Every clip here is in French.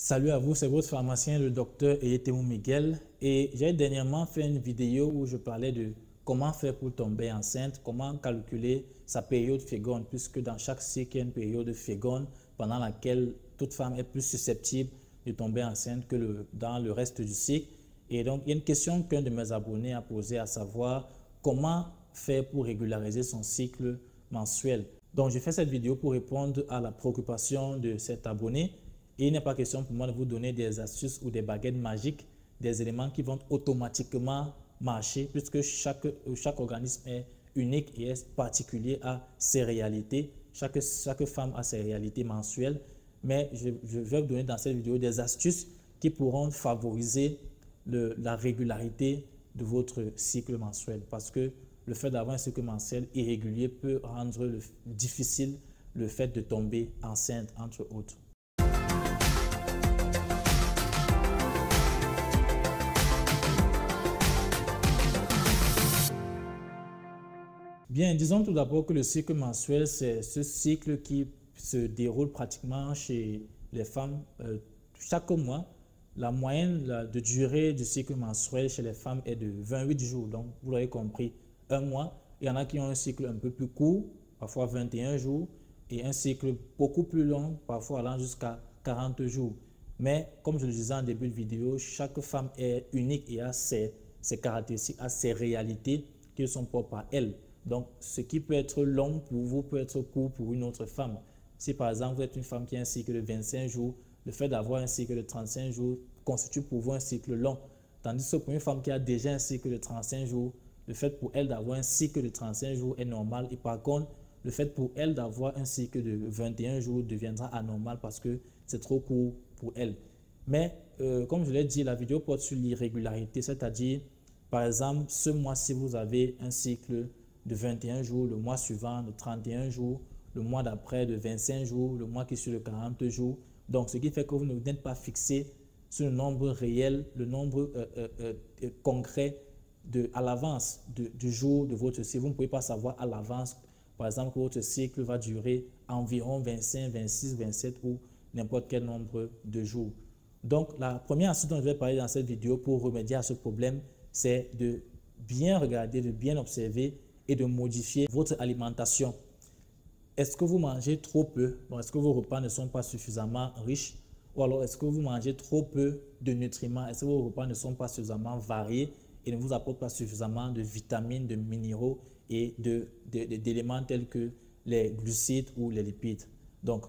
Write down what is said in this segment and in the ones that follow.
Salut à vous, c'est votre pharmacien, le docteur Eyetemu Miguel. Et j'ai dernièrement fait une vidéo où je parlais de comment faire pour tomber enceinte, comment calculer sa période féconde, puisque dans chaque cycle, il y a une période féconde pendant laquelle toute femme est plus susceptible de tomber enceinte que dans le reste du cycle. Et donc, il y a une question qu'un de mes abonnés a posée, à savoir comment faire pour régulariser son cycle mensuel. Donc, j'ai fait cette vidéo pour répondre à la préoccupation de cet abonné. Et il n'est pas question pour moi de vous donner des astuces ou des baguettes magiques, des éléments qui vont automatiquement marcher, puisque chaque organisme est unique et est particulier à ses réalités. Chaque femme a ses réalités mensuelles. Mais je vais vous donner dans cette vidéo des astuces qui pourront favoriser la régularité de votre cycle mensuel. Parce que le fait d'avoir un cycle mensuel irrégulier peut rendre difficile le fait de tomber enceinte, entre autres. Bien, disons tout d'abord que le cycle mensuel, c'est ce cycle qui se déroule pratiquement chez les femmes chaque mois. La moyenne de durée du cycle mensuel chez les femmes est de 28 jours. Donc, vous l'avez compris, un mois. Il y en a qui ont un cycle un peu plus court, parfois 21 jours, et un cycle beaucoup plus long, parfois allant jusqu'à 40 jours. Mais, comme je le disais en début de vidéo, chaque femme est unique et a ses caractéristiques, a ses réalités qui sont propres à elle. Donc, ce qui peut être long pour vous peut être court pour une autre femme. Si par exemple, vous êtes une femme qui a un cycle de 25 jours, le fait d'avoir un cycle de 35 jours constitue pour vous un cycle long. Tandis que pour une femme qui a déjà un cycle de 35 jours, le fait pour elle d'avoir un cycle de 35 jours est normal. Et par contre, le fait pour elle d'avoir un cycle de 21 jours deviendra anormal parce que c'est trop court pour elle. Mais comme je l'ai dit, la vidéo porte sur l'irrégularité, c'est-à-dire, par exemple, ce mois-ci, vous avez un cycle de 21 jours, le mois suivant de 31 jours, le mois d'après de 25 jours, le mois qui suit de 40 jours. Donc, ce qui fait que vous n'êtes pas fixé sur le nombre réel, le nombre concret à l'avance du jour de votre cycle. Vous ne pouvez pas savoir à l'avance, par exemple, que votre cycle va durer environ 25, 26, 27 ou n'importe quel nombre de jours. Donc, la première astuce dont je vais parler dans cette vidéo pour remédier à ce problème, c'est de bien regarder, de bien observer et de modifier votre alimentation. Est-ce que vous mangez trop peu? Est-ce que vos repas ne sont pas suffisamment riches? Ou alors est-ce que vous mangez trop peu de nutriments? Est-ce que vos repas ne sont pas suffisamment variés et ne vous apportent pas suffisamment de vitamines, de minéraux et d'éléments tels que les glucides ou les lipides? Donc,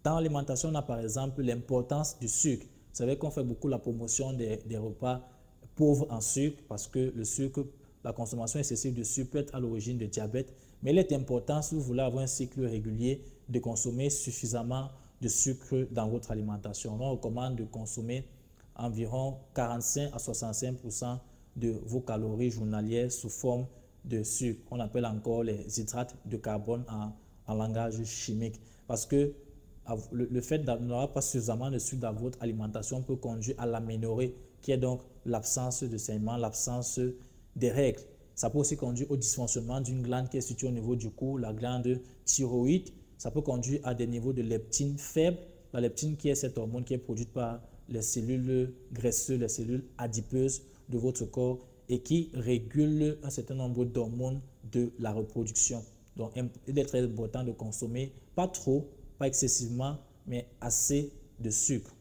dans l'alimentation, on a par exemple l'importance du sucre. Vous savez qu'on fait beaucoup la promotion des repas pauvres en sucre parce que le sucre, la consommation excessive de sucre peut être à l'origine de diabète, mais il est important, si vous voulez avoir un cycle régulier, de consommer suffisamment de sucre dans votre alimentation. On recommande de consommer environ 45 à 65% de vos calories journalières sous forme de sucre. On appelle encore les hydrates de carbone en langage chimique. Parce que le fait d'avoir pas suffisamment de sucre dans votre alimentation peut conduire à l'aménorrhée, qui est donc l'absence de saignement, l'absence des règles. Ça peut aussi conduire au dysfonctionnement d'une glande qui est située au niveau du cou, la glande thyroïde. Ça peut conduire à des niveaux de leptine faibles. La leptine qui est cette hormone qui est produite par les cellules graisseuses, les cellules adipeuses de votre corps et qui régule un certain nombre d'hormones de la reproduction. Donc, il est très important de consommer pas trop, pas excessivement, mais assez de sucre.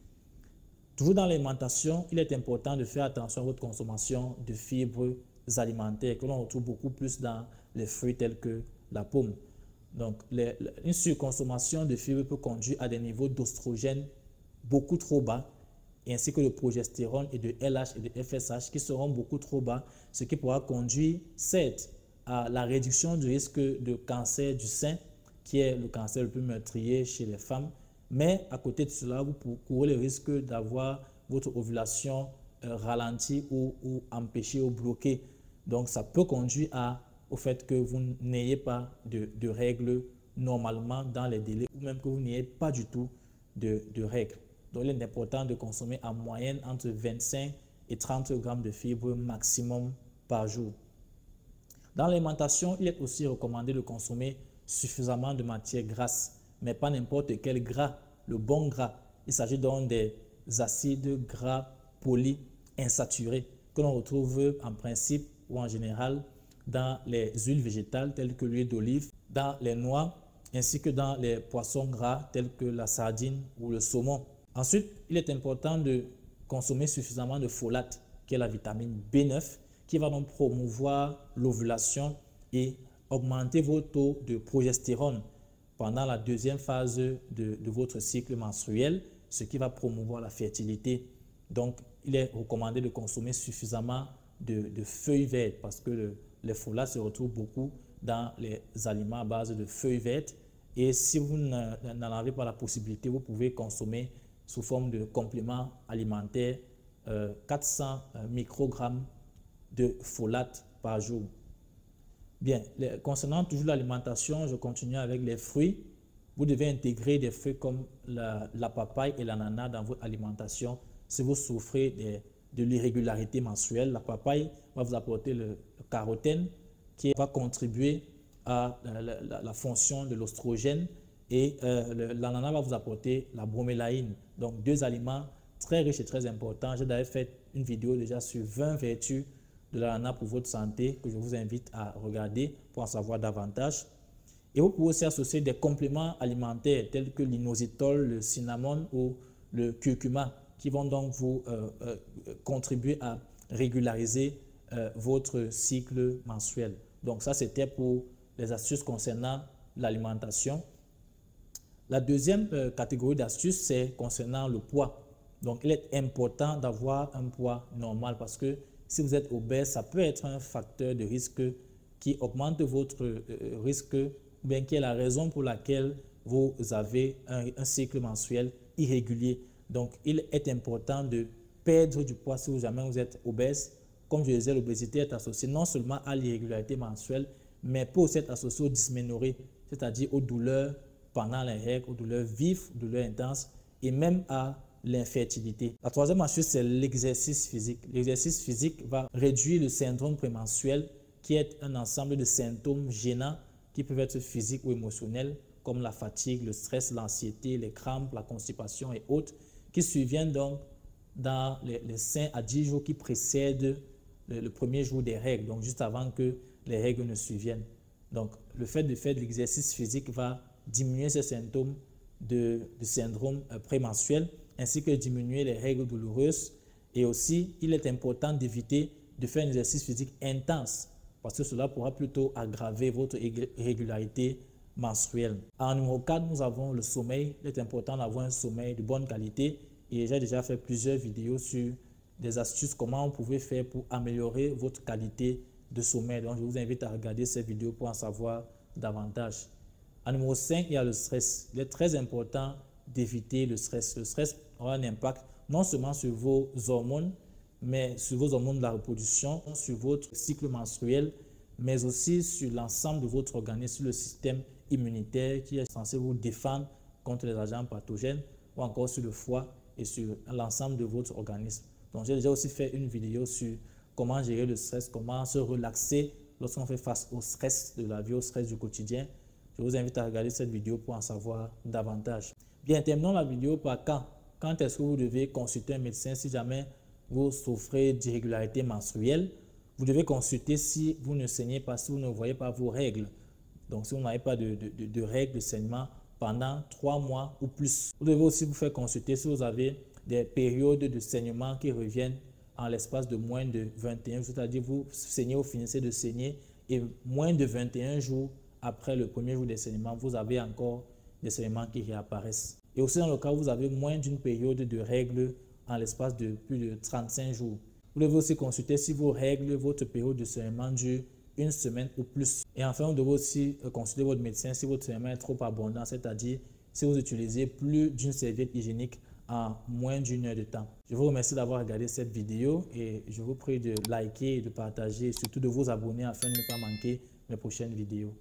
Toujours dans l'alimentation, il est important de faire attention à votre consommation de fibres alimentaires que l'on retrouve beaucoup plus dans les fruits tels que la pomme. Donc, une surconsommation de fibres peut conduire à des niveaux d'oestrogène beaucoup trop bas, ainsi que de progestérone et de LH et de FSH qui seront beaucoup trop bas, ce qui pourra conduire, certes, à la réduction du risque de cancer du sein, qui est le cancer le plus meurtrier chez les femmes. Mais à côté de cela, vous courez le risque d'avoir votre ovulation ralentie ou empêchée ou bloquée. Donc, ça peut conduire au fait que vous n'ayez pas de règles normalement dans les délais ou même que vous n'ayez pas du tout de règles. Donc, il est important de consommer en moyenne entre 25 et 30 grammes de fibres maximum par jour. Dans l'alimentation, il est aussi recommandé de consommer suffisamment de matières grasses, mais pas n'importe quel gras, le bon gras. Il s'agit donc des acides gras polyinsaturés que l'on retrouve en principe ou en général dans les huiles végétales telles que l'huile d'olive, dans les noix, ainsi que dans les poissons gras tels que la sardine ou le saumon. Ensuite, il est important de consommer suffisamment de folate, qui est la vitamine B9, qui va donc promouvoir l'ovulation et augmenter vos taux de progestérone pendant la deuxième phase de votre cycle menstruel, ce qui va promouvoir la fertilité. Donc, il est recommandé de consommer suffisamment de feuilles vertes parce que les folates se retrouvent beaucoup dans les aliments à base de feuilles vertes. Et si vous n'en avez pas la possibilité, vous pouvez consommer sous forme de complément alimentaire 400 microgrammes de folate par jour. Bien, concernant toujours l'alimentation, je continue avec les fruits. Vous devez intégrer des fruits comme la papaye et l'ananas dans votre alimentation. Si vous souffrez de l'irrégularité menstruelle, la papaye va vous apporter le carotène qui va contribuer à la fonction de l'oestrogène et l'ananas va vous apporter la bromélaïne. Donc, deux aliments très riches et très importants. J'ai d'ailleurs fait une vidéo déjà sur 20 vertus de l'ananas pour votre santé que je vous invite à regarder pour en savoir davantage. Et vous pouvez aussi associer des compléments alimentaires tels que l'inositol, le cinnamon ou le curcuma qui vont donc vous contribuer à régulariser votre cycle menstruel. Donc ça, c'était pour les astuces concernant l'alimentation. La deuxième catégorie d'astuces, c'est concernant le poids. Donc, il est important d'avoir un poids normal parce que si vous êtes obèse, ça peut être un facteur de risque qui augmente votre risque, bien qui est la raison pour laquelle vous avez un cycle menstruel irrégulier. Donc, il est important de perdre du poids si jamais vous êtes obèse. Comme je disais, l'obésité est associée non seulement à l'irrégularité menstruelle, mais peut aussi être associée aux dysménorrhées, c'est-à-dire aux douleurs pendant les règles, aux douleurs vives, aux douleurs intenses et même à l'infertilité. La troisième astuce, c'est l'exercice physique. L'exercice physique va réduire le syndrome prémenstruel qui est un ensemble de symptômes gênants qui peuvent être physiques ou émotionnels comme la fatigue, le stress, l'anxiété, les crampes, la constipation et autres qui surviennent donc dans les 5 à 10 jours qui précèdent le premier jour des règles, donc juste avant que les règles ne surviennent. Donc, le fait de faire de l'exercice physique va diminuer ces symptômes de syndrome prémenstruel ainsi que diminuer les règles douloureuses. Et aussi, il est important d'éviter de faire un exercice physique intense parce que cela pourra plutôt aggraver votre irrégularité menstruelle. En numéro 4, nous avons le sommeil. Il est important d'avoir un sommeil de bonne qualité et j'ai déjà fait plusieurs vidéos sur des astuces, comment vous pouvez faire pour améliorer votre qualité de sommeil. Donc, je vous invite à regarder ces vidéos pour en savoir davantage. En numéro 5, il y a le stress. Il est très important d'éviter le stress. Le stress aura un impact non seulement sur vos hormones, mais sur vos hormones de la reproduction, sur votre cycle menstruel, mais aussi sur l'ensemble de votre organisme, sur le système immunitaire qui est censé vous défendre contre les agents pathogènes, ou encore sur le foie et sur l'ensemble de votre organisme. Donc, j'ai déjà aussi fait une vidéo sur comment gérer le stress, comment se relaxer lorsqu'on fait face au stress de la vie, au stress du quotidien. Je vous invite à regarder cette vidéo pour en savoir davantage. Bien, terminons la vidéo par quand. Quand est-ce que vous devez consulter un médecin si jamais vous souffrez d'irrégularité menstruelle? Vous devez consulter si vous ne saignez pas, si vous ne voyez pas vos règles. Donc, si vous n'avez pas de règles de saignement pendant 3 mois ou plus. Vous devez aussi vous faire consulter si vous avez des périodes de saignement qui reviennent en l'espace de moins de 21 jours, c'est-à-dire vous saignez ou finissez de saigner et moins de 21 jours après le premier jour des saignements, vous avez encore des saignements qui réapparaissent. Et aussi dans le cas où vous avez moins d'une période de règles en l'espace de plus de 35 jours. Vous devez aussi consulter si vos règles, votre période de saignement dure 1 semaine ou plus. Et enfin, vous devez aussi consulter votre médecin si votre saignement est trop abondant, c'est-à-dire si vous utilisez plus d'une serviette hygiénique en moins d'1 heure de temps. Je vous remercie d'avoir regardé cette vidéo et je vous prie de liker et de partager et surtout de vous abonner afin de ne pas manquer mes prochaines vidéos.